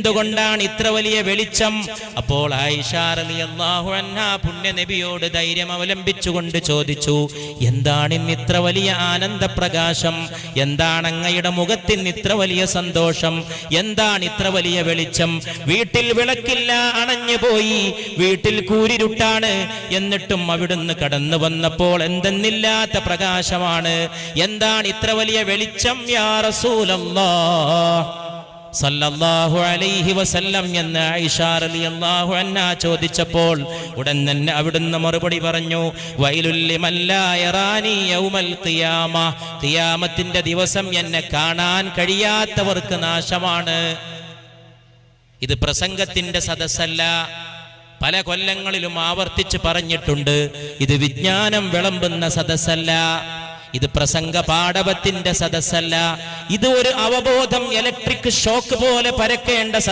എന്തുകൊണ്ടാണ് ഇത്ര വലിയ വെളിച്ചം? അപ്പോൾ ആയിഷ റളിയല്ലാഹു അൻഹാ പുണ്യ നബിയോട് ധൈര്യം അവലംബിച്ചുകൊണ്ട് ചോദിച്ചു, എന്താണ് ഇന്ന് ഇത്ര വലിയ ആനന്ദപ്രകാശം? എന്താണ് അങ്ങയുടെ മുഖത്തിന് ഇത്ര വലിയ സന്തോഷം? എന്താണ് ഇത്ര വലിയ വെളിച്ചം? വീട്ടിൽ വിളക്കില്ല, അണഞ്ഞു പോയി, വീട്ടിൽ കൂരിരുട്ടാണ്, എന്നിട്ടും അവിടുന്ന് കടന്നു വന്നപ്പോൾ എന്തെന്നില്ലാത്ത പ്രകാശമാണ്. എന്താണ് ഇത്ര വലിയ വെളിച്ചം യാ റസൂലല്ലാഹ് സല്ലല്ലാഹു അലൈഹി വസല്ലം എന്ന് ആയിഷ റളിയല്ലാഹു അൻഹാ ചോദിച്ചപ്പോൾ ഉടൻ തന്നെ അവിടുന്ന് മറുപടി പറഞ്ഞു, വൈലുൽ ലിമൻ ലാ യറാനി യൗമൽ ഖിയാമ, ഖിയാമത്തിന്റെ ദിവസം എന്നെ കാണാൻ കഴിയാത്തവർക്ക് നാശമാണ്. ഇത് പ്രസംഗത്തിന്റെ സദസ്സല്ല, പല കൊല്ലങ്ങളിലും ആവർത്തിച്ച് പറഞ്ഞിട്ടുണ്ട്. ഇത് വിജ്ഞാനം വിളമ്പുന്ന സദസ്സല്ല, ഇത് പ്രസംഗ പാഠവത്തിന്റെ സദസ്സല്ല, ഇത് ഒരു അവബോധം ഇലക്ട്രിക് ഷോക്ക് പോലെ പരക്കേണ്ട